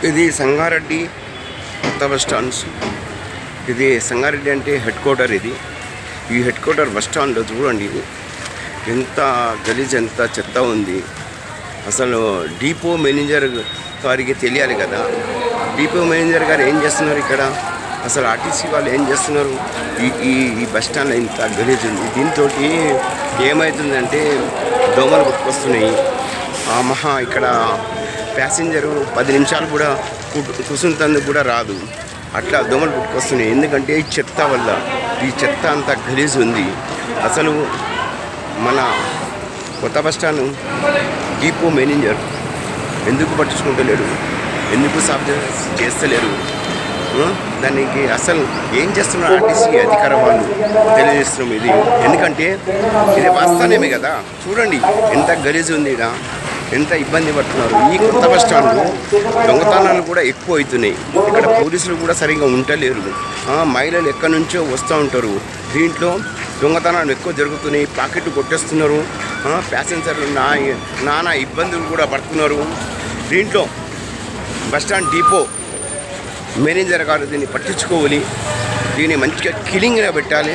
ఇది సంగారెడ్డి కొత్త bus stands. ఇది సంగారెడ్డి అంటే హెడ్ క్వార్టర్. ఈ హెడ్ క్వార్టర్ బస్ స్టాండ్లో చూడండి ఎంత గలీజ్, ఎంత చెత్త ఉంది. అసలు డిపో మేనేజర్ గారికి తెలియాలి కదా. డిపో మేనేజర్ గారు ఏం చేస్తున్నారు ఇక్కడ? అసలు ఆర్టీసీ వాళ్ళు ఏం చేస్తున్నారు? ఈ బస్ స్టాండ్లో ఇంత గలీజ్ ఉంది. దీంతో ఏమవుతుందంటే దోమలు పుట్టుకొస్తున్నాయి. ఇక్కడ ప్యాసింజరు 10 నిమిషాలు కూడా కూర్చుంటందుకు కూడా రాదు. అట్లా దోమలు పుట్టుకొస్తున్నాయి. ఎందుకంటే ఈ చెత్త వల్ల. ఈ చెత్త అంతా గలీజ్ ఉంది. అసలు మన కొత్త బస్ స్టాండ్ డిపో మేనేజర్ ఎందుకు పట్టించుకుంటలేడు? ఎందుకు సాఫ్ చేస్తలేరు? దానికి అసలు ఏం చేస్తున్నారు ఆర్టీసీ అధికార వాళ్ళు తెలియజేస్తున్నాం. ఇది ఎందుకంటే ఇది వాస్తవమే కదా. చూడండి ఎంత గలీజ్ ఉంది, ఎంత ఇబ్బంది పడుతున్నారు. ఈ కొత్త బస్ స్టాండ్లో దొంగతనాలు కూడా ఎక్కువ అవుతున్నాయి. ఇక్కడ పోలీసులు కూడా సరిగ్గా ఉండలేరు. మహిళలు ఎక్కడి నుంచో వస్తూ ఉంటారు. దీంట్లో దొంగతనాలు ఎక్కువ జరుగుతున్నాయి. పాకెట్లు కొట్టేస్తున్నారు. ప్యాసింజర్లు నానా ఇబ్బందులు కూడా పడుతున్నారు. దీంట్లో బస్టాండ్ డిపో మేనేజర్ గారు దీన్ని పట్టించుకోవాలి. దీన్ని మంచిగా క్లీన్గా పెట్టాలి.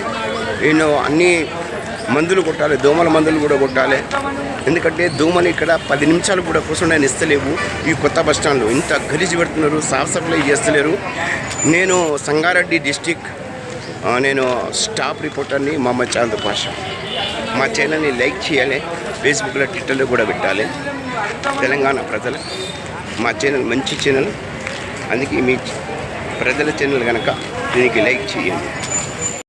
నేను అన్ని మందులు కొట్టాలి, దోమల మందులు కూడా కొట్టాలి. ఎందుకంటే దోమలు ఇక్కడ 10 నిమిషాలు కూడా కూర్చొని ఇస్తలేవు. ఈ కొత్త బస్ స్టాండ్లో ఇంత గలీజ్ పెడుతున్నారు, సాఫ్ సప్లై చేస్తలేరు. నేను సంగారెడ్డి డిస్టిక్, నేను స్టాఫ్ రిపోర్టర్ని మొహమ్మద్ చాంద్ పాషా. మా ఛానల్ని లైక్ చేయాలి, ఫేస్బుక్లో, ట్విట్టర్లో కూడా పెట్టాలి. తెలంగాణ ప్రజలు మా ఛానల్ మంచి ఛానల్, అందుకే మీ ప్రజల ఛానల్ కనుక దీనికి లైక్ చేయండి.